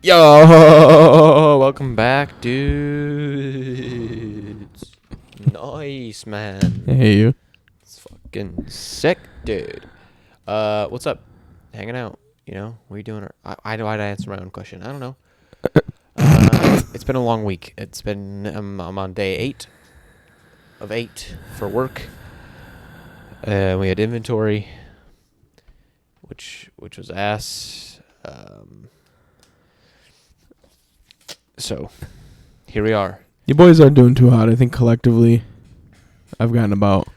Yo, welcome back, dudes. Nice, man. Hey, you. It's fucking sick, dude. What's up? Hanging out, you know? What are you doing? I'd answer my own question. I don't know. It's been a long week. It's been, I'm on day 8 of 8 for work. We had inventory, which was ass. So, here we are. You boys aren't doing too hot. I think collectively, I've gotten about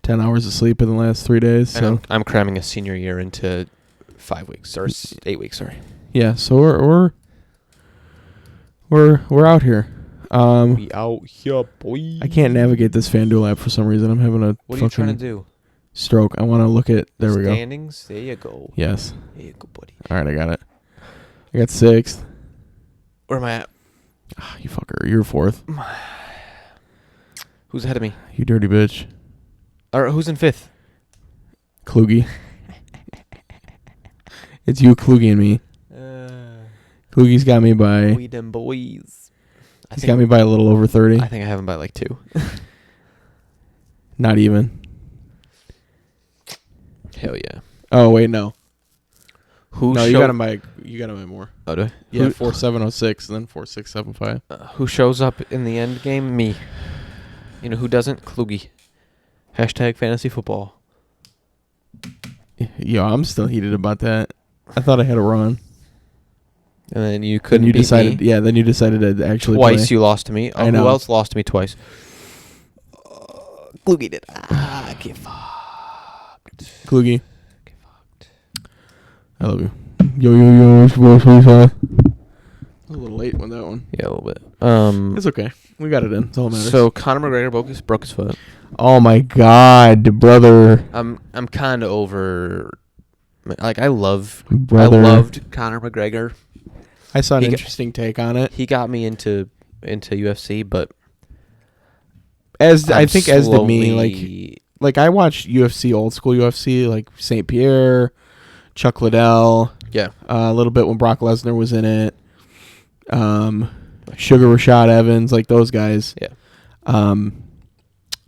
10 hours of sleep in the last 3 days. And So I'm cramming a senior year into 5 weeks or 8 weeks. Sorry. yeah, so we're out here. We out here, boy. I can't navigate this FanDuel app for some reason. I'm having a What are you fucking trying to do? stroke. I want to look at. There we go. Standings. There you go. Yes. There you go, buddy. All right, I got it. I got 6th. Where am I at? You fucker. You're 4th. Who's ahead of me? You dirty bitch. Or who's in 5th? Kluge. It's you, Kluge, and me. Kluge's got me by. We them boys. He's got me by a little over 30. I think I have him by like 2. Not even. Hell yeah. Oh wait, no. Who? No, you got him by more. Oh, do I? Yeah, 4706 and then 4675. Who shows up in the end game? Me. You know who doesn't? Kluge. Hashtag fantasy football. Yo, I'm still heated about that. I thought I had a run. And then you couldn't. You beat decided, me. yeah. Then you decided to actually Twice play. you lost to me. Oh, I know. Who else lost to me twice? Kluge did. Get fucked. Kluge, Get fucked. I love you. Yo, it's your boy, 25. A little late on that one. Yeah, a little bit. It's okay. We got it in. That's all that matters. So Conor McGregor broke his foot. Oh my God, brother. I'm kind of over. Like I loved Conor McGregor. I saw an interesting take on it. He got me into UFC, but I think as did me. Like I watched UFC, old school UFC, like St. Pierre, Chuck Liddell. Yeah. A little bit when Brock Lesnar was in it. Sugar Rashad Evans, like those guys. Yeah.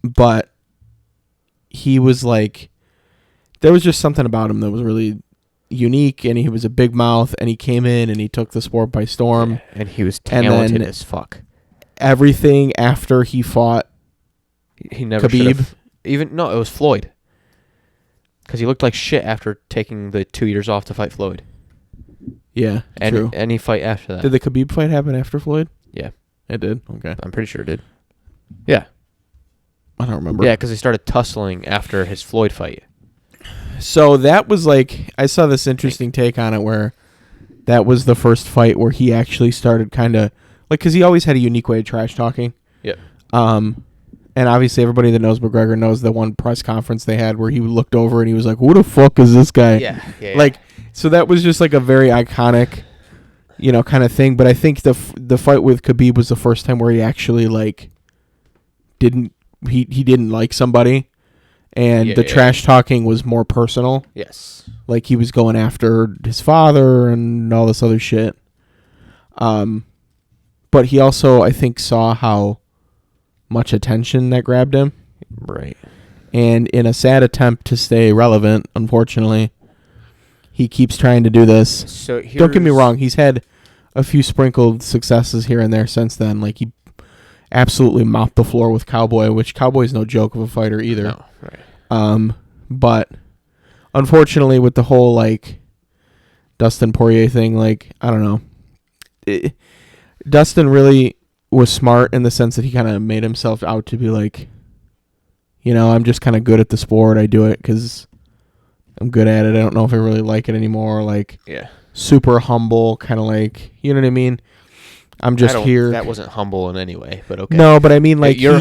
But he was like, there was just something about him that was really unique, and he was a big mouth, and he came in and he took the sport by storm. Yeah, and he was talented as fuck. Everything after he fought he never Khabib. It was Floyd. Because he looked like shit after taking the 2 years off to fight Floyd. Yeah, true. Any fight after that. Did the Khabib fight happen after Floyd? Yeah. It did? Okay. I'm pretty sure it did. Yeah. I don't remember. Yeah, because he started tussling after his Floyd fight. So that was like, I saw this interesting take on it where that was the first fight where he actually started kind of, like, because he always had a unique way of trash talking. Yeah. And obviously everybody that knows McGregor knows the one press conference they had where he looked over and he was like, who the fuck is this guy? Yeah. Like, so that was just like a very iconic, kind of thing. But I think the fight with Khabib was the first time where he actually like didn't like somebody, and the trash talking was more personal. Yes. Like he was going after his father and all this other shit. But he also, I think, saw how much attention that grabbed him. Right. And in a sad attempt to stay relevant, unfortunately, he keeps trying to do this. So don't get me wrong, he's had a few sprinkled successes here and there since then. Like he absolutely mopped the floor with Cowboy, which Cowboy's no joke of a fighter either. No, right. But unfortunately with the whole like Dustin Poirier thing, like I don't know. Dustin really was smart in the sense that he kind of made himself out to be like, I'm just kind of good at the sport. I do it because I'm good at it. I don't know if I really like it anymore. Like, yeah, super humble, kind of like, you know what I mean? I'm just here. That wasn't humble in any way, but okay. No, but I mean, like, your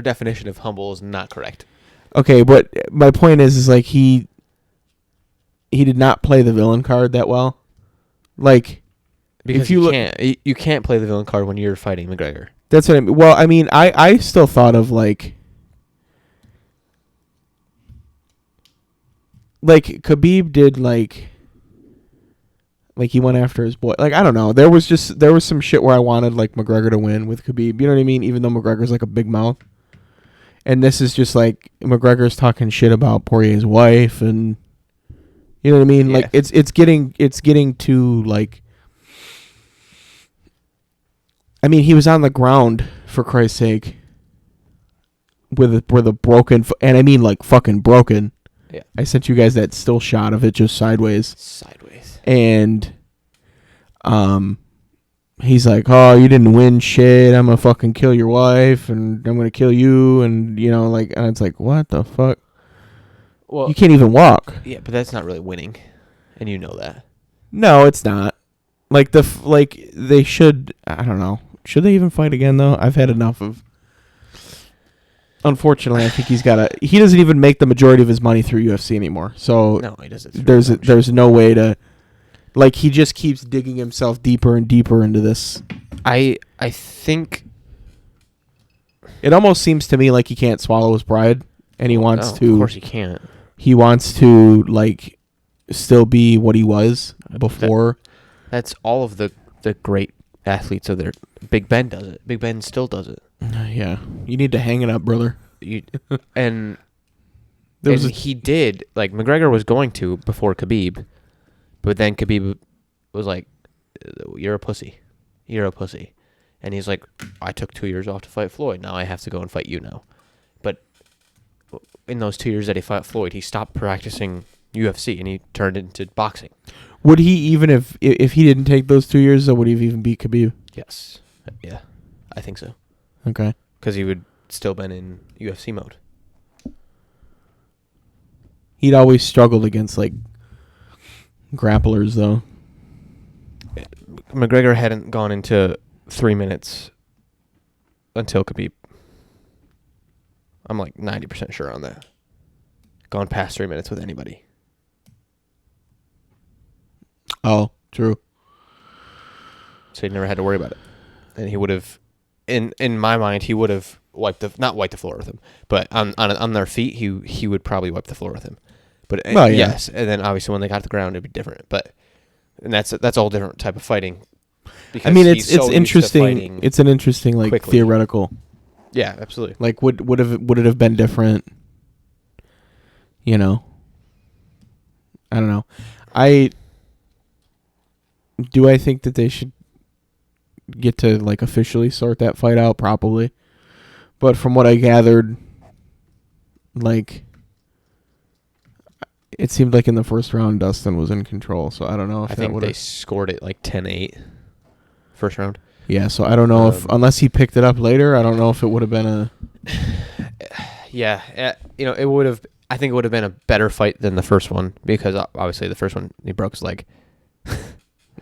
definition of humble is not correct. Okay, but my point is like he did not play the villain card that well. Like, because you can't play the villain card when you're fighting McGregor. That's what I mean. Well, I mean, I still thought of like Khabib did like Like, he went after his boy. Like, I don't know. There was some shit where I wanted, like, McGregor to win with Khabib. You know what I mean? Even though McGregor's, like, a big mouth. And this is just, like, McGregor's talking shit about Poirier's wife. And, you know what I mean? Yeah. Like, it's getting to, like... I mean, he was on the ground, for Christ's sake. With a broken... And I mean, like, fucking broken. Yeah. I sent you guys that still shot of it just sideways. And he's like, oh, you didn't win shit. I'm going to fucking kill your wife and I'm going to kill you. And, you know, like, and it's like, what the fuck? Well, you can't even walk. Yeah, but that's not really winning. And you know that. No, it's not. Like, they should, I don't know. Should they even fight again, though? I've had enough of. Unfortunately, I think he doesn't even make the majority of his money through UFC anymore. So no, he doesn't. There's no way to, like, he just keeps digging himself deeper and deeper into this. I think it almost seems to me like he can't swallow his pride, and he wants to. Of course, he can't. He wants to, like, still be what he was before. That's all of the great athletes of their. Big Ben does it. Big Ben still does it. Yeah, you need to hang it up, brother. And he did. Like, McGregor was going to before Khabib, but then Khabib was like, "You're a pussy. You're a pussy," and he's like, "I took 2 years off to fight Floyd. Now I have to go and fight you now." But in those 2 years that he fought Floyd, he stopped practicing UFC and he turned into boxing. Would he even if he didn't take those 2 years, though, would he have even beat Khabib? Yes. Yeah, I think so. Okay. Because he would still been in UFC mode. He'd always struggled against, like, grapplers, though. McGregor hadn't gone into 3 minutes until Khabib. I'm like 90% sure on that. Gone past 3 minutes with anybody. Oh, true. So he never had to worry about it. And he would have, in my mind, he would have not wiped the floor with him, but on their feet, he would probably wipe the floor with him. But well, yeah. Yes, and then obviously when they got to the ground, it'd be different. But that's a whole different type of fighting. I mean, it's interesting. It's an interesting, like, quickly. Theoretical. Yeah, absolutely. Like, would it have been different? You know, I don't know. I think that they should get to, like, officially sort that fight out? Probably. But from what I gathered, like, it seemed like in the first round Dustin was in control, so I don't know if I think they scored it like 10-8 first round. Yeah, so I don't know if, unless he picked it up later, I don't know if it would have been a... Yeah, you know, I think it would have been a better fight than the first one, because obviously the first one, he broke his leg.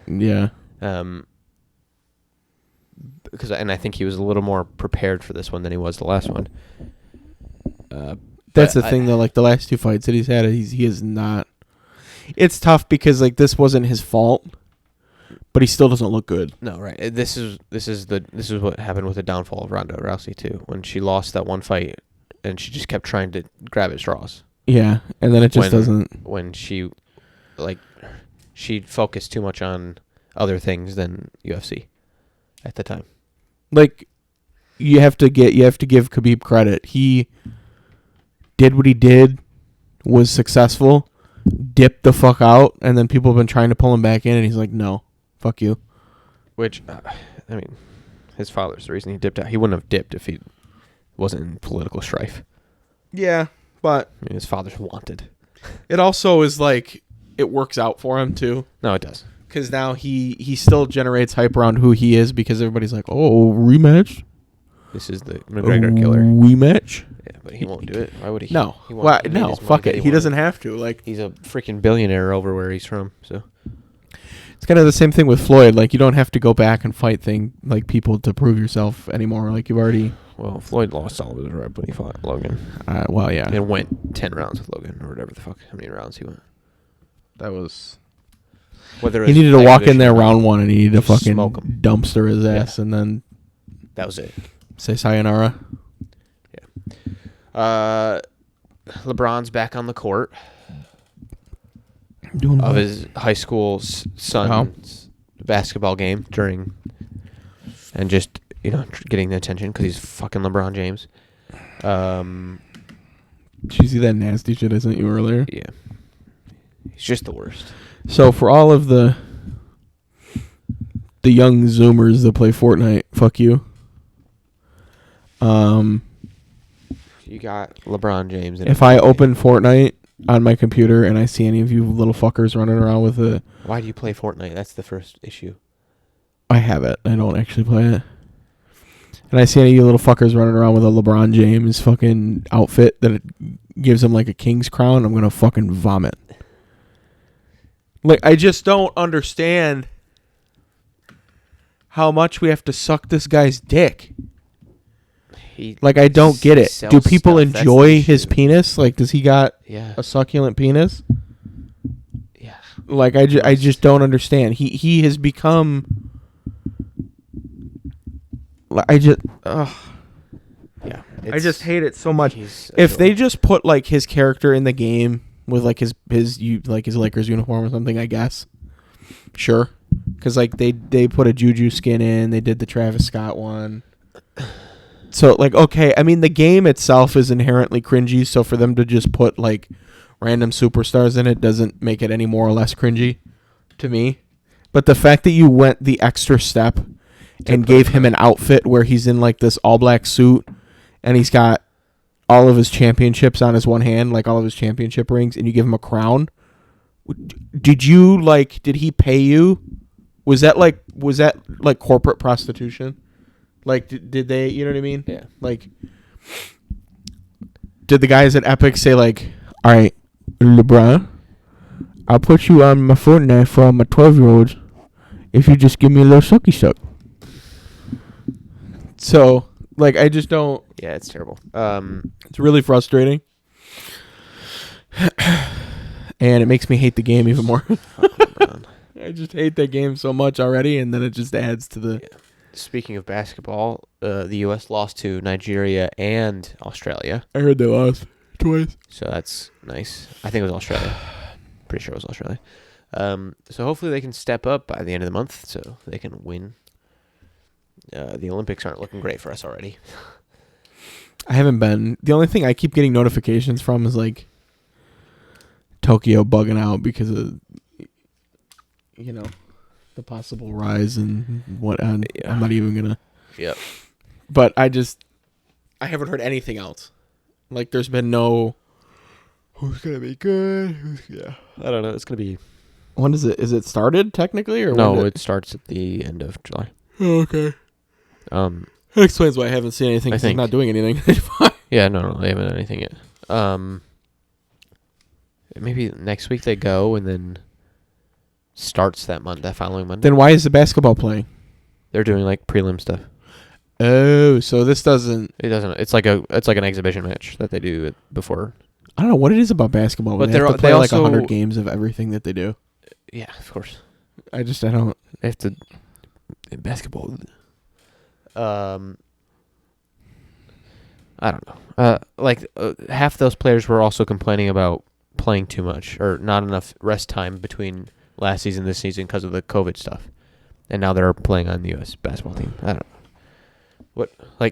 Yeah. And I think he was a little more prepared for this one than he was the last one. That's the thing, though. Like, the last two fights that he's had, he is not. It's tough because, like, this wasn't his fault, but he still doesn't look good. No, right. This is what happened with the downfall of Ronda Rousey too, when she lost that one fight, and she just kept trying to grab at straws. Yeah, and then it just doesn't. When she focused too much on other things than UFC at the time. Like, you have to give Khabib credit. He did what he did, was successful, dipped the fuck out, and then people have been trying to pull him back in, and he's like, no, fuck you. Which, I mean, his father's the reason he dipped out. He wouldn't have dipped if he wasn't in political strife. Yeah, but... I mean, his father's wanted. It also is like, it works out for him, too. No, it does. Because now he still generates hype around who he is, because everybody's like, oh, rematch? This is the McGregor killer. Rematch? Yeah, but he won't do it. Why would he? No. No, fuck it. He doesn't have to. Like, he's a freaking billionaire over where he's from, so... It's kind of the same thing with Floyd. Like, you don't have to go back and fight people to prove yourself anymore. Like, you've already... Well, Floyd lost all of his right when he fought Logan. Well, yeah. And went 10 rounds with Logan, or whatever the fuck, how many rounds he went. That was... He needed to walk in there round one, and he needed to fucking dumpster his ass, yeah. And then... That was it. Say sayonara. Yeah. LeBron's back on the court. Doing of what? his high school son's basketball game and just getting the attention because he's fucking LeBron James. Did you see that nasty shit I sent you earlier? Yeah, he's just the worst. So for all of the young Zoomers that play Fortnite, fuck you. You got LeBron James. If I open Fortnite on my computer and I see any of you little fuckers running around with it, why do you play Fortnite? That's the first issue. I have it. I don't actually play it. And I see any of you little fuckers running around with a LeBron James fucking outfit that it gives him like a king's crown, I'm gonna fucking vomit. Like, I just don't understand how much we have to suck this guy's dick. Like, I don't get it. Do people enjoy his penis? Like, does he got a succulent penis? Yeah. Like, I just don't understand. He has become... I just hate it so much. If they just put like his character in the game with like his Lakers uniform or something, I guess. Sure. Cuz like they put a Juju skin in, they did the Travis Scott one. So like, okay, I mean the game itself is inherently cringy, so for them to just put like random superstars in it doesn't make it any more or less cringy to me. But the fact that you went the extra step and gave him an outfit where he's in like this all black suit and he's got all of his championships on his one hand, like all of his championship rings, and you give him a crown. Did he pay you? Was that like corporate prostitution? Like did they, you know what I mean? Yeah. Like did the guys at Epic say like, "All right, LeBron, I'll put you on my Fortnite for my 12-year-olds if you just give me a little sucky suck." So, like, I just don't... Yeah, it's terrible. It's really frustrating. And it makes me hate the game even more. I just hate that game so much already, and then it just adds to the... Yeah. Speaking of basketball, the U.S. lost to Nigeria and Australia. I heard they lost twice. So that's nice. I think it was Australia. Pretty sure it was Australia. So hopefully they can step up by the end of the month so they can win. The Olympics aren't looking great for us already. I haven't been. The only thing I keep getting notifications from is like Tokyo bugging out because of, the possible rise and what. I'm not even gonna. Yep. But I haven't heard anything else. Like there's been no. Who's gonna be good? I don't know. It's gonna be. When is it? Is it started technically or no? It starts at the end of July. Oh, okay. That explains why I haven't seen anything. I'm not doing anything. Yeah, no, they haven't done anything yet. Maybe next week they go and then starts that following Monday. Then why is the basketball playing? They're doing like prelim stuff. Oh, so this doesn't. It doesn't. It's like an exhibition match that they do before. I don't know what it is about basketball, but they have to play like 100 games of everything that they do. Yeah, of course. I don't. They have to. In basketball. I don't know. Half those players were also complaining about playing too much or not enough rest time between last season and this season because of the COVID stuff, and now they're playing on the U.S. basketball team. I don't know. What Well,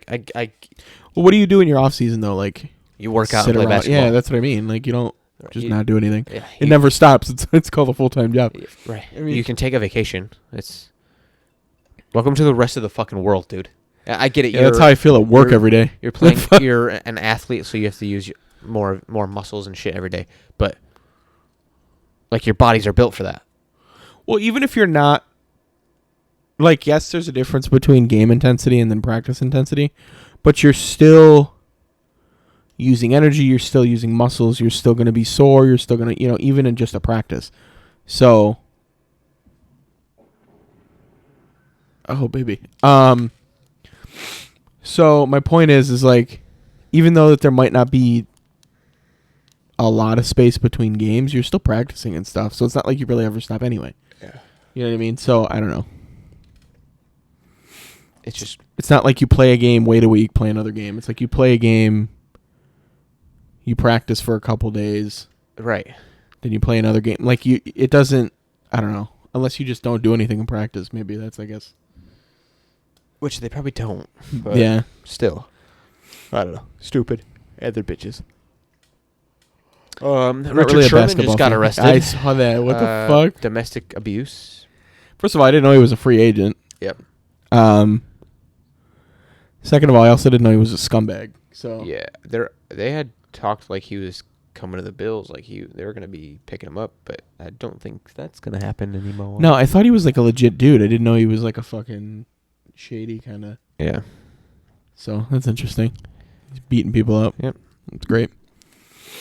what do you do in your off season though? Like you work out and play basketball. Yeah, that's what I mean. Like you don't just not do anything. Yeah, it never stops. It's called a full-time job. Right. I mean, you can take a vacation. It's welcome to the rest of the fucking world, dude. I get it. Yeah, that's how I feel at work every day. You're playing. You're an athlete, so you have to use more muscles and shit every day. But like your bodies are built for that. Well, even if you're not, like, yes, there's a difference between game intensity and then practice intensity, but you're still using energy. You're still using muscles. You're still going to be sore. You're still going to, even in just a practice. So, oh baby. So my point is like, even though that there might not be a lot of space between games, you're still practicing and stuff. So it's not like you really ever stop anyway. Yeah. You know what I mean? So I don't know. It's not like you play a game, wait a week, play another game. It's like you play a game, you practice for a couple days. Right. then you play another game. Like it doesn't. I don't know. Unless you just don't do anything in practice, maybe that's I guess. Which they probably don't. But Yeah. Still, I don't know. Stupid. And they're bitches. Richard really a Sherman basketball just got fan. arrested. I saw that. What the fuck? Domestic abuse. First of all, I didn't know he was a free agent. Yep. Second of all, I also didn't know he was a scumbag. So Yeah, they had talked like he was coming to the Bills, like they were gonna be picking him up, but I don't think that's gonna happen anymore. No, I thought he was like a legit dude. I didn't know he was like a fucking shady kind of. Yeah. So that's interesting. He's beating people up. Yep. It's great.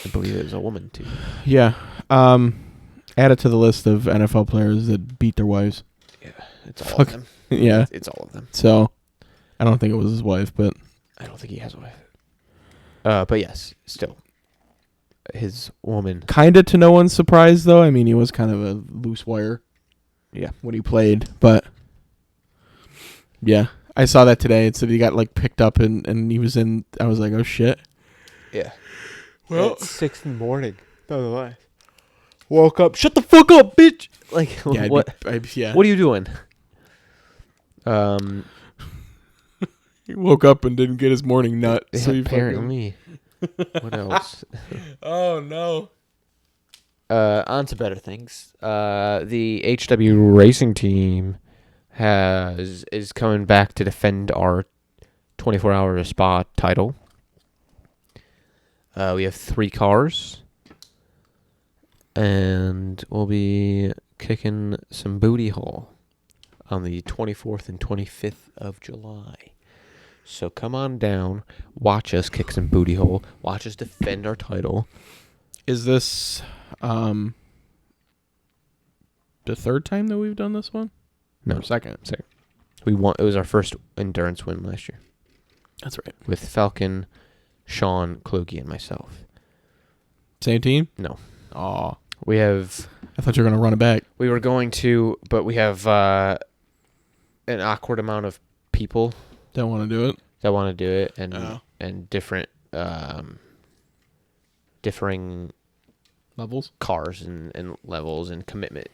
I believe it was a woman too. Yeah. Add it to the list of NFL players that beat their wives. Yeah, it's all of them. Yeah. It's all of them. So, I don't think it was his wife, but I don't think he has a wife. But yes, still, his woman. kind of to no one's surprise, though. I mean, he was kind of a loose wire. Yeah. When he played, but yeah, I saw that today. It said he got like picked up and he was in. I was like, oh shit. Yeah. Well, it's 6 in the morning. Nonetheless. Woke up. Shut the fuck up, bitch. Like yeah, what? Yeah. What are you doing? He woke up and didn't get his morning nut. Yeah, So he apparently. What else? Oh no. On to better things. The HW racing team is coming back to defend our 24-hour spa title. We have 3 cars, and we'll be kicking some booty hole on the 24th and 25th of July. So come on down, watch us kick some booty hole, watch us defend our title. Is this the third time that we've done this one? No, Or second. we won. It was our first endurance win last year That's right. with Falcon, Sean, Kloge, and myself. Same team? No, Oh, we have. I thought you were gonna run it back. We were going to, but we have an awkward amount of people Don't want to do it. that want to do it, and Oh. and different differing Levels. cars and levels and commitment.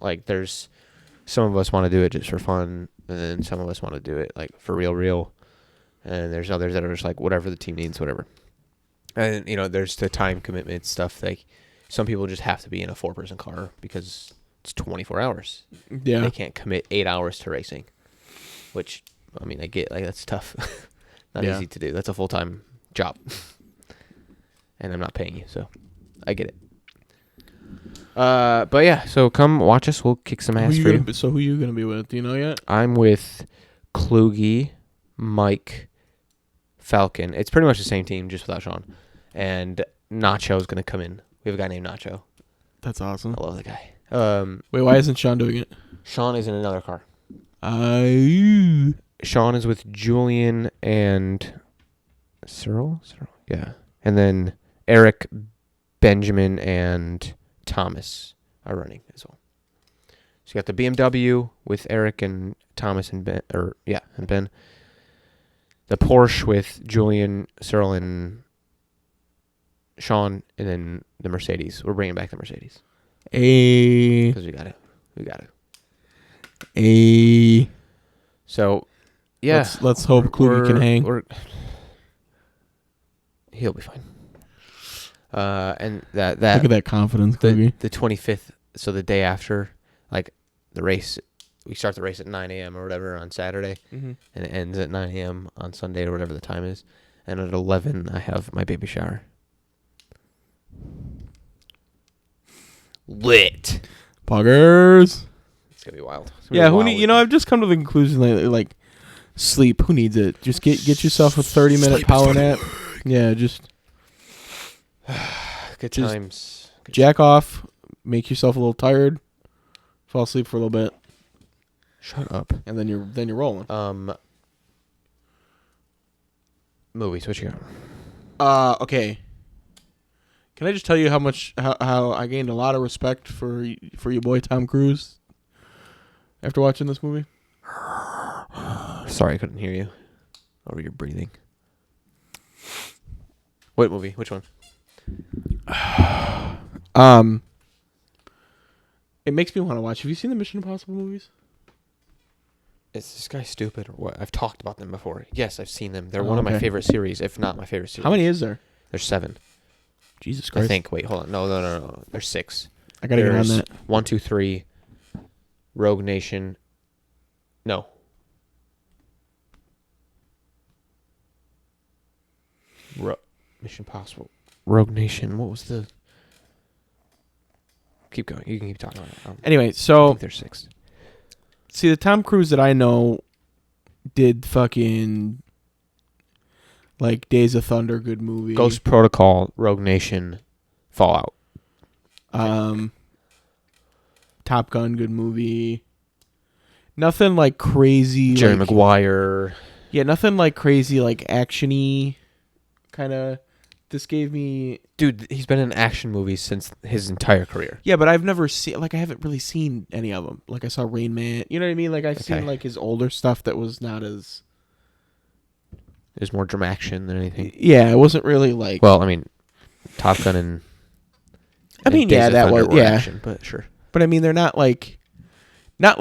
Like there's some of us want to do it just for fun, and then some of us want to do it like for real. And there's others that are just like whatever the team needs, whatever. And there's the time commitment stuff. Like some people just have to be in a 4-person car because it's 24 hours. Yeah. They can't commit 8 hours to racing, which I mean I get, like that's tough. Not Yeah. easy to do. That's a full-time job. And I'm not paying you, so I get it. But yeah, so come watch us. We'll kick some ass for you. So who you gonna be with? Do you know yet? I'm with Kluge, Mike, Falcon. It's pretty much the same team, just without Sean. And Nacho's gonna come in. We have a guy named Nacho. That's awesome. I love the guy. Wait, why isn't Sean doing it? Sean is in another car. Uh, Sean is with Julian and Cyril? Yeah. And then Eric, Benjamin, and Thomas are running as well. So you got the BMW with Eric and Thomas and Ben, and Ben. The Porsche with Julian, Cyril, and Sean, and then the Mercedes. We're bringing back the Mercedes because we got it. So, yeah. Let's hope Kluge can hang. He'll be fine. And that Look at that confidence, Kluge. the 25th, so the day after, like the race, we start the race at 9 a.m. or whatever on Saturday, and it ends at 9 a.m. on Sunday or whatever the time is. And at 11, I have my baby shower. Lit. Poggers. It's gonna be wild. Yeah, I've just come to the conclusion lately, like sleep. Who needs it? Just get yourself a 30-minute power nap. Yeah, just good just times. jack off, make yourself a little tired, fall asleep for a little bit. Shut up. And then you're rolling. Movies. What you got? Okay. Can I just tell you how I gained a lot of respect for your boy Tom Cruise after watching this movie? Sorry, I couldn't hear you over your breathing. What movie? Which one? It makes me want to watch. Have you seen the Mission Impossible movies? Is this guy stupid or what? I've talked about them before. Yes, I've seen them. They're Oh, one of my okay. favorite series, if not my favorite series. How many is there? There's 7. Jesus Christ. I think. Wait, hold on. No. There's 6. I gotta get on There's that. 1, 2, 3. Rogue Nation. No. Mission Impossible. Rogue Nation. What was the? Keep going. You can keep talking about it. Anyway, I so think there's 6. see the Tom Cruise that I know did fucking like Days of Thunder, good movie. Ghost Protocol. Rogue Nation. Fallout. Top Gun, good movie. Nothing like crazy. Jerry like, Maguire. Yeah, nothing like crazy, like actiony kind of. This gave me. Dude, he's been in action movies since his entire career. Yeah, but I've never seen. Like, I haven't really seen any of them. Like, I saw Rain Man. You know what I mean? Like, I've seen like his older stuff that was not as. There's more action than anything. Yeah, it wasn't really like. Well, I mean, Top Gun and. I mean, Days yeah, of that Thunder was were yeah. action, but sure. But I mean, they're not like This.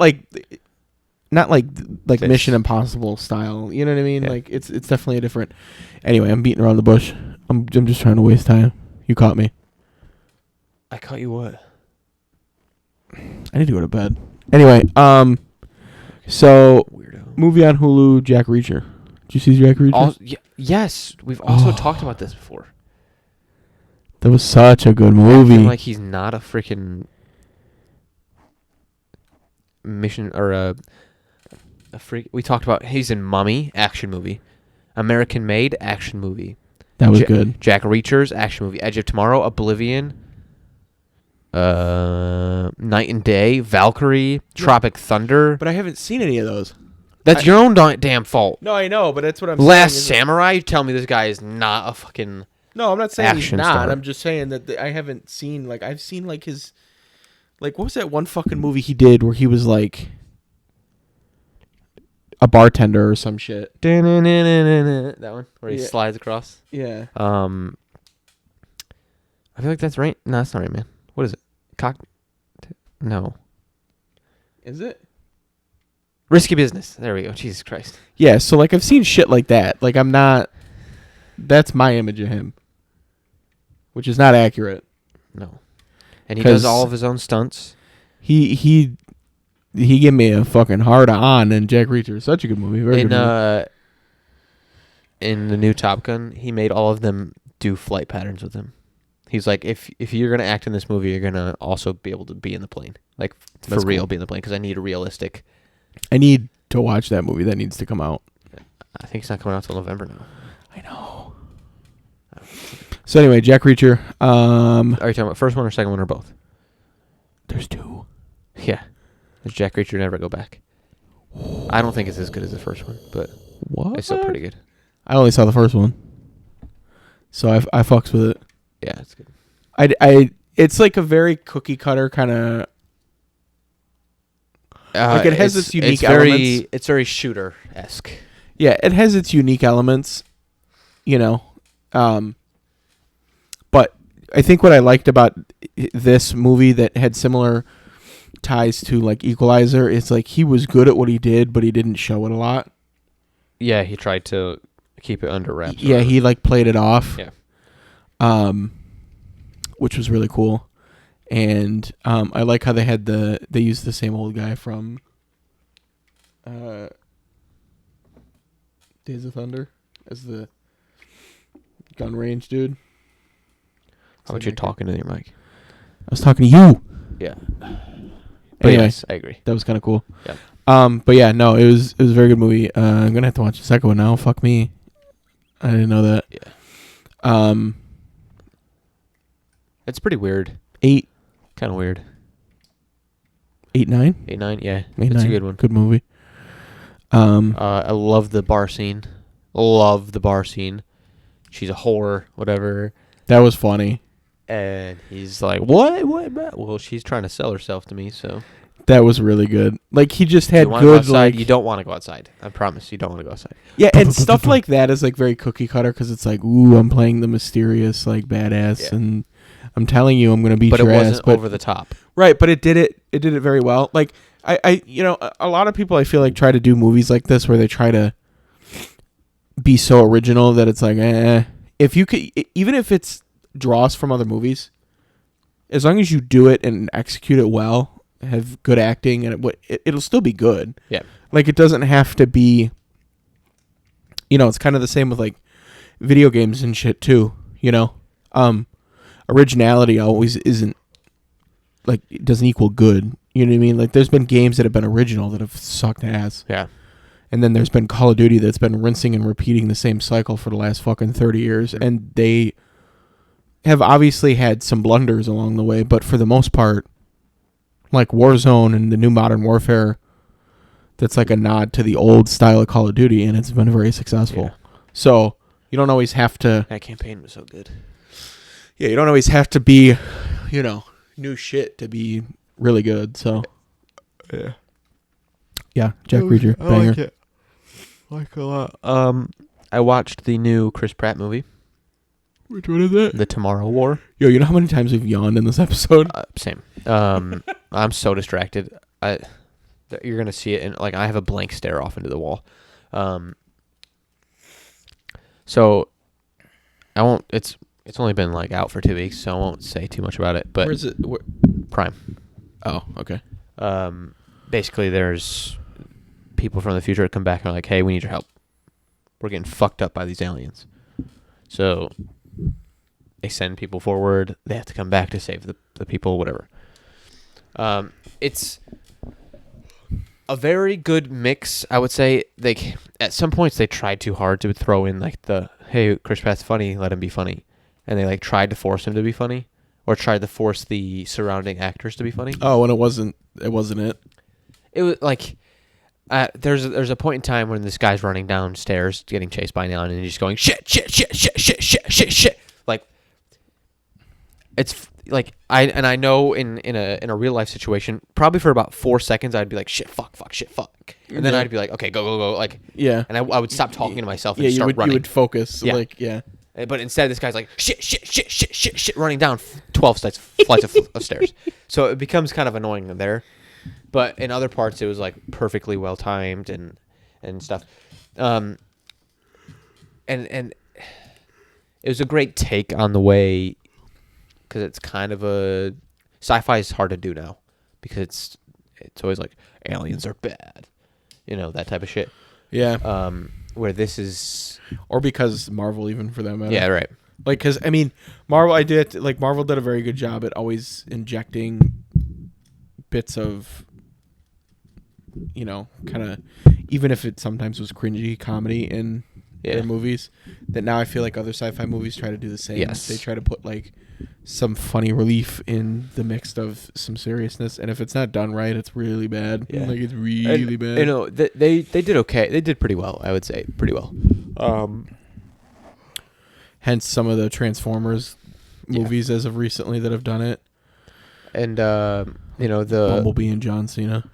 Mission Impossible style. You know what I mean? Yeah. Like it's definitely a different. Anyway, I'm beating around the bush. I'm just trying to waste time. You caught me. I caught you what? I need to go to bed. Anyway, so Weirdo. movie on Hulu, Jack Reacher. Did you see Jack Reacher? Yes, we've also talked about this before. That was such a good I movie. feel like he's not a freaking mission or a freak. We talked about he's in Mummy, action movie. American Made, action movie. That was good. Jack Reacher's action movie. Edge of Tomorrow, Oblivion, Night and Day, Valkyrie, Tropic Thunder. But I haven't seen any of those. That's your own damn fault. No, I know, but that's what I'm Last saying. Samurai, you tell me this guy is not a fucking. No, I'm not saying he's action not. star. I'm just saying that I haven't seen like I've seen like his like what was that one fucking movie he did where he was like a bartender or some shit. That one where he Yeah. slides across. Yeah. I feel like that's right. No, that's not right, man. What is it? No. Is it? Risky Business. There we go. Jesus Christ. Yeah, so like I've seen shit like that. Like I'm not that's my image of him. Which is not accurate. No. And he 'Cause does all of his own stunts. He gave me a fucking hard on, and Jack Reacher is such a good movie. Very good movie. In the new Top Gun, he made all of them do flight patterns with him. He's like, if you're gonna act in this movie, you're gonna also be able to be in the plane, like for That's real, cool. be in the plane because I need a realistic. I need to watch that movie. That needs to come out. I think it's not coming out till November now. I know. So anyway, Jack Reacher. Are you talking about first one or second one or both? There's 2. Yeah. Does Jack Reacher never go back? I don't think it's as good as the first one, but What? it's still pretty good. I only saw the first one, so I fucks with it. Yeah, it's good. It's like a very cookie cutter kind of. Like it has its unique elements. It's very shooter-esque. Yeah, it has its unique elements, you know. But I think what I liked about this movie that had similar ties to like Equalizer is like he was good at what he did, but he didn't show it a lot. Yeah, he tried to keep it under wraps. Yeah, he like played it off. Yeah. Which was really cool. And I like how they used the same old guy from Days of Thunder as the gun range dude. How about you talking to your mic? I was talking to you. Yeah. But Anyway, yes, I agree. that was kind of cool. Yeah. But yeah, no, it was a very good movie. I'm gonna have to watch the second one now. Fuck me. I didn't know that. Yeah. It's pretty weird. 8, Kind of weird. 8, 9. 8, 9. Yeah, 8, it's 9. a good one. Good movie. I love the bar scene. Love the bar scene. She's a whore, whatever. That was funny. And he's like, "What? Well, she's trying to sell herself to me, so." That was really good. Like he just had You wanna go good outside? like You don't want to go outside. I promise you don't want to go outside. yeah, and stuff like that is like very cookie cutter because it's like ooh, I'm playing the mysterious like badass Yeah. and I'm telling you, I'm gonna beat but your it wasn't ass. But over the top. right, but it did it very well. Like I a lot of people I feel like try to do movies like this where they try to be so original that it's like, if you could, even if it's draws from other movies, as long as you do it and execute it well, have good acting, and it'll still be good. Yeah. Like, it doesn't have to be, it's kind of the same with like video games and shit too, originality always isn't, like, it doesn't equal good. You know what I mean? Like, there's been games that have been original that have sucked ass. Yeah. And then there's been Call of Duty that's been rinsing and repeating the same cycle for the last fucking 30 years. And they have obviously had some blunders along the way, but for the most part, like Warzone and the new Modern Warfare, that's like a nod to the old style of Call of Duty, and it's been very successful. Yeah. So you don't always have to... That campaign was so good. Yeah, you don't always have to be, new shit to be really good. So, yeah, Jack Reacher, banger. Like a lot. I watched the new Chris Pratt movie, Which one is that? The Tomorrow War. Yo, you know how many times we've yawned in this episode? Same. I'm so distracted. You're gonna see it, and like I have a blank stare off into the wall. So I won't. It's only been like out for 2 weeks, so I won't say too much about it. But Where's it? Prime. Oh, okay. Basically, there's people from the future that come back and are like, "Hey, we need your help. We're getting fucked up by these aliens." So they send people forward. They have to come back to save the people, whatever. It's a very good mix, I would say. At some points they tried too hard to throw in like hey, Chris Pratt's funny, let him be funny, and they like tried to force him to be funny, or tried to force the surrounding actors to be funny. Oh, and it wasn't it. It was like there's a point in time when this guy's running downstairs getting chased by an alien, and he's just going shit. Like, it's like I know in a real life situation, probably for about 4 seconds I'd be like shit fuck, and then I'd be like, okay, go, like, yeah, and I would stop talking to myself and start running. You would focus, yeah. like, yeah. But instead, this guy's like shit, running down 12 flights of stairs. So it becomes kind of annoying there. But in other parts, it was like perfectly well timed and stuff. And it was a great take on the way, because it's kind of a sci-fi is hard to do now, because it's always like aliens are bad, that type of shit. Yeah. Where this is, or because Marvel, even for that matter. yeah, right. Like, because I mean, Marvel did a very good job at always injecting bits of, kind of, even if it sometimes was cringy comedy in their movies, that now I feel like other sci-fi movies try to do the same. Yes. They try to put like some funny relief in the mix of some seriousness, and if it's not done right, it's really bad. Yeah. Like, it's really bad. They did okay. They did pretty well, I would say. Pretty well. Hence some of the Transformers movies as of recently that have done it. And the Bumblebee and John Cena.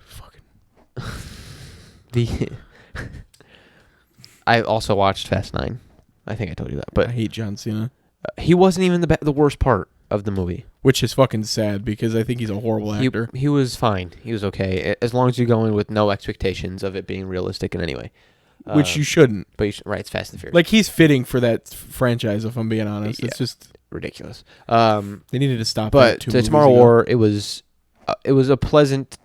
I also watched Fast 9. I think I told you that, but I hate John Cena. He wasn't even the worst part of the movie, which is fucking sad, because I think he's a horrible actor. He was fine. He was okay, as long as you go in with no expectations of it being realistic in any way. Which you shouldn't. But right, it's Fast and Furious. Like, he's fitting for that franchise, if I'm being honest. It's just ridiculous. They needed to stop. But to Tomorrow War, it was a pleasant.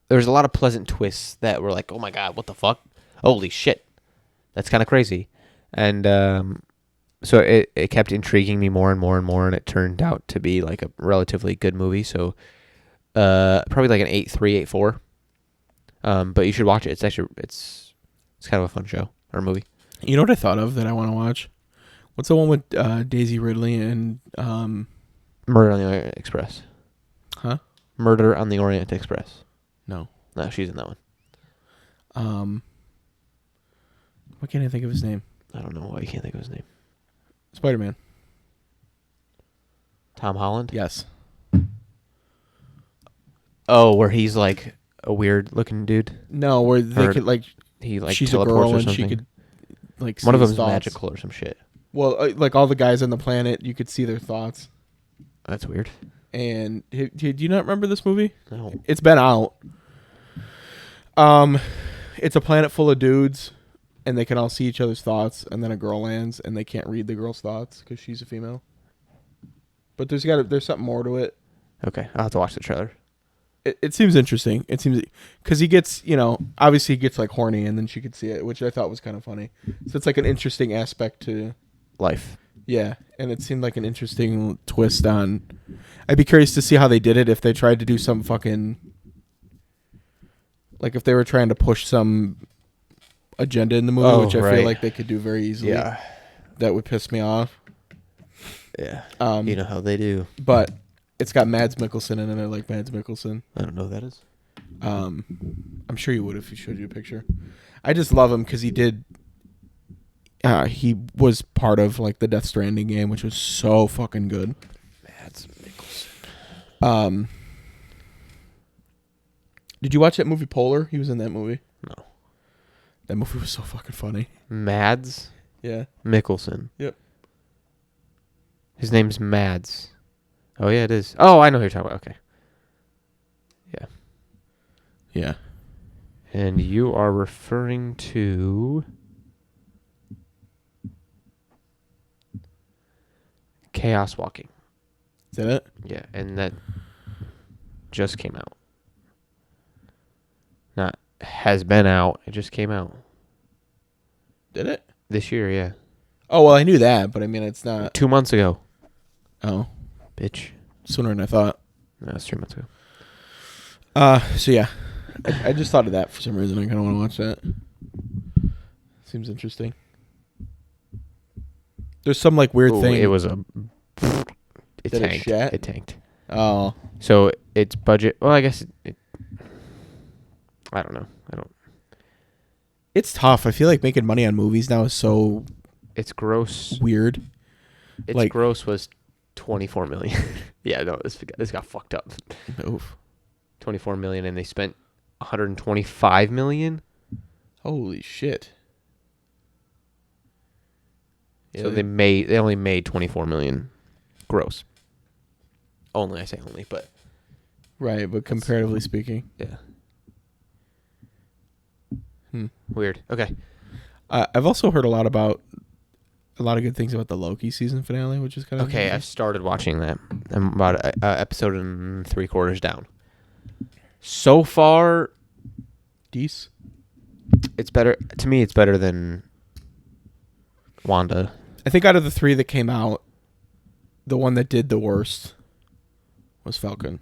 There was a lot of pleasant twists that were like, oh my god, what the fuck? Holy shit, that's kind of crazy. And so it kept intriguing me more and more and more, and it turned out to be like a relatively good movie. So probably like an 8.3, 8.4. But you should watch it. It's actually it's kind of a fun show or movie. You know what I thought of that I want to watch? What's the one with Daisy Ridley and Murder on the Orient Express? Huh? Murder on the Orient Express. No, she's in that one. Why can't I think of his name? I don't know why you can't think of his name. Spider-Man. Tom Holland? Yes. Oh, where he's like a weird looking dude? No, where they could like he like she's a teleports girl or and something. she could like see one of his them's thoughts. magical or some shit. Well, like all the guys on the planet, you could see their thoughts. That's weird. And do you not remember this movie? No. It's been out. It's a planet full of dudes, and they can all see each other's thoughts, and then a girl lands, and they can't read the girl's thoughts because she's a female. But there's something more to it. Okay, I'll have to watch the trailer. It seems interesting. It seems because he gets, obviously he gets like horny, and then she could see it, which I thought was kind of funny. So it's like an interesting aspect to Life. Yeah, and it seemed like an interesting twist on. I'd be curious to see how they did it if they tried to do some fucking. Like if they were trying to push some agenda in the movie, which I feel like they could do very easily. Yeah. That would piss me off. Yeah. You know how they do. But it's got Mads Mikkelsen in it, and I like Mads Mikkelsen. I don't know who that is. I'm sure you would if he showed you a picture. I just love him because he did. He was part of like the Death Stranding game, which was so fucking good. Mads Mikkelsen. Did you watch that movie Polar? He was in that movie. No. That movie was so fucking funny. Mads Yeah. Mikkelsen. Yep. His name's Mads. Oh yeah, it is. Oh, I know who you're talking about. Okay. Yeah. Yeah. And you are referring to Chaos Walking. Is that it? Yeah, and that just came out. Not has been out. It just came out Did it? this year. Yeah, Oh, well, I knew that, but I mean, it's not. 2 months ago. Oh, Bitch. sooner than I thought. No, it's 3 months ago. So yeah, I just thought of that for some reason. I kind of want to watch that. Seems interesting. There's some like weird Ooh, thing. it was a. It Did it tanked. shat? It tanked. Oh, So its budget. Well, I guess it. I don't know. it's tough. I feel like making money on movies now is so Its gross. weird. Its like- gross was 24 million. Yeah, no, this got fucked up. Oof. 24 million, and they spent 125 million. Holy shit. Yeah, So they only made 24 million gross. Only, I say only, but right, but comparatively speaking, yeah. Weird. Okay. I've also heard a lot of good things about the Loki season finale, which is kind of Okay, I've started watching that. I'm about an episode and 3/4 down. So far, Deece. it's better to me. It's better than Wanda. I think out of the 3 that came out, the one that did the worst was Falcon.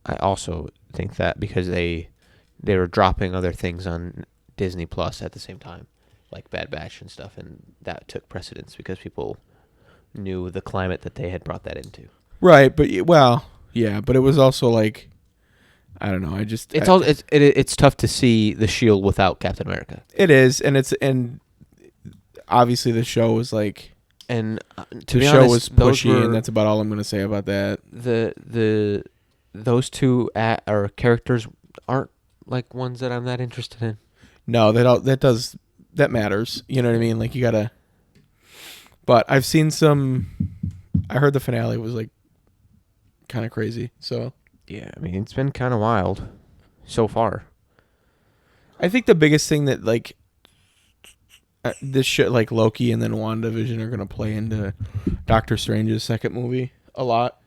I also think that because they were dropping other things on Disney Plus at the same time, like Bad Batch and stuff, and that took precedence because people knew the climate that they had brought that into. Right, but but it was also like, I don't know. It's tough to see the Shield without Captain America. It is, and obviously the show was like, And to the be show honest, was pushy, and that's about all I'm going to say about that. Those two or characters aren't like ones that I'm that interested in. No, that matters. You know what I mean? Like you gotta. But I've seen some. I heard the finale was like kind of crazy. So Yeah, I mean it's been kind of wild so far. I think the biggest thing that like this shit like Loki and then WandaVision are gonna play into Doctor Strange's second movie a lot.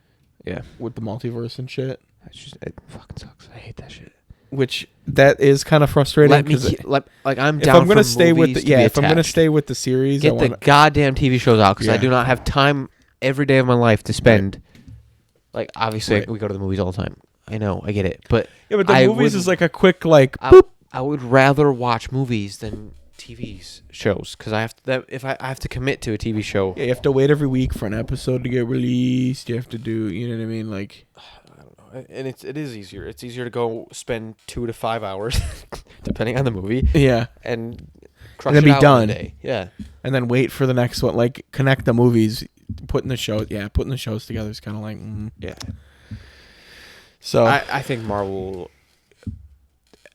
Yeah, With the multiverse and shit. it fucking sucks. I hate that shit. Which that is kind of frustrating. I'm if down I'm gonna for stay with movies the, to be if I'm gonna attached. stay with the series, Get the goddamn TV shows out because I Yeah. do not have time every day of my life to spend. Like obviously Right. we go to the movies all the time. I know, I get it, but yeah, but the I movies would- is like a quick like I, boop. I would rather watch movies than TV shows because I have to commit to a TV show. Yeah, you have to wait every week for an episode to get released. You have to do, you know what I mean? Like, I don't know, and it is easier. It's easier to go spend 2 to 5 hours, depending on the movie, yeah, and crush And then it be out done. in a day. Yeah, and then wait for the next one. Like, connect the movies, putting the shows together is kind of like, yeah. So I think Marvel,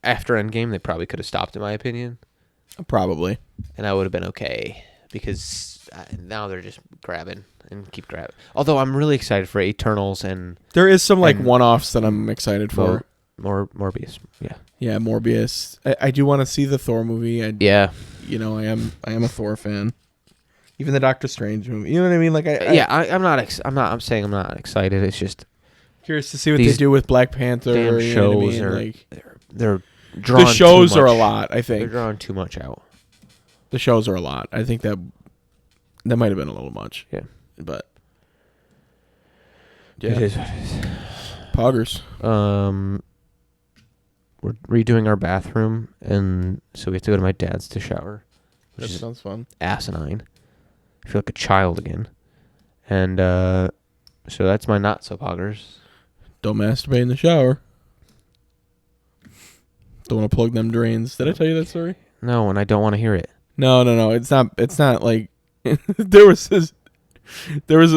after Endgame, they probably could have stopped, in my opinion, probably. and I would have been okay. because now they're just grabbing and keep grabbing. Although I'm really excited for Eternals and There is some like and one-offs that I'm excited for. Morbius. Yeah. Yeah, Morbius. I do want to see the Thor movie. Yeah. You know, I am a Thor fan. Even the Doctor Strange movie. You know what I mean? Like I'm saying I'm not excited. It's just curious to see what they do with Black Panther. damn you know shows what I mean? are Like, they're drawing the shows too are a much. lot, I They're think. drawing too much out. The shows are a lot. I think that might have been a little much. Yeah. But It is what it is. Poggers. We're redoing our bathroom, and so we have to go to my dad's to shower, which That is sounds fun. asinine. I feel like a child again. And so that's my not so poggers. Don't masturbate in the shower. Don't want to plug them drains. Did I tell you that story? No, and I don't want to hear it. No. It's not like there was this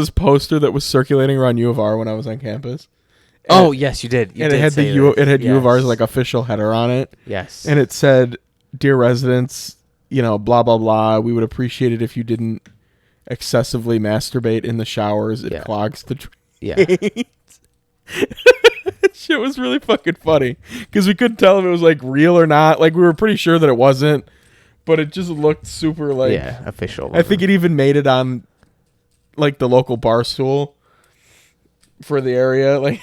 poster that was circulating around U of R when I was on campus. Oh, yes, you did. It had U of R's like official header on it. Yes. And it said, "Dear residents, blah blah blah. We would appreciate it if you didn't excessively masturbate in the showers. It clogs the drains." Yeah. Shit was really fucking funny because we couldn't tell if it was like real or not. Like we were pretty sure that it wasn't, but it just looked super like official. I think it even made it on like the local bar stool for the area, like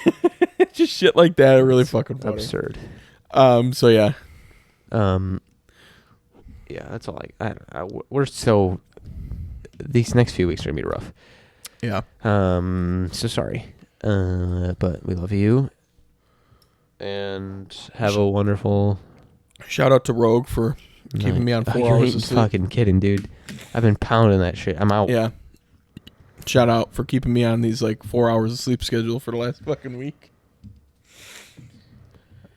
just shit like that. Really fucking funny. Absurd. So yeah. Yeah, that's all. We're so. These next few weeks are gonna be rough. Yeah. So sorry. But we love you. And have a wonderful. Shout out to Rogue for keeping me on 4 hours of sleep. Fucking kidding, dude. I've been pounding that shit. I'm out. Yeah. Shout out for keeping me on these like 4 hours of sleep schedule for the last fucking week.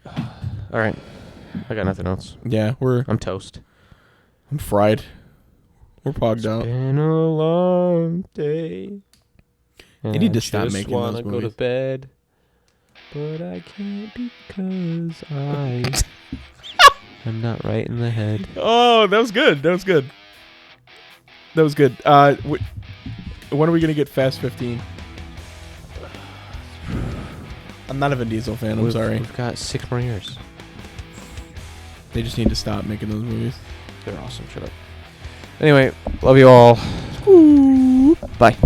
All right. I got nothing else. Yeah, I'm toast. I'm fried. We're pogged out. Been a long day. They need to stop making those go movies. to bed, but I can't because I'm not right in the head. Oh, that was good. When are we gonna get Fast 15? I'm not a Vin Diesel fan. I'm sorry. We've got 6 more years. They just need to stop making those movies. They're awesome. Shut up. Anyway, love you all. Bye.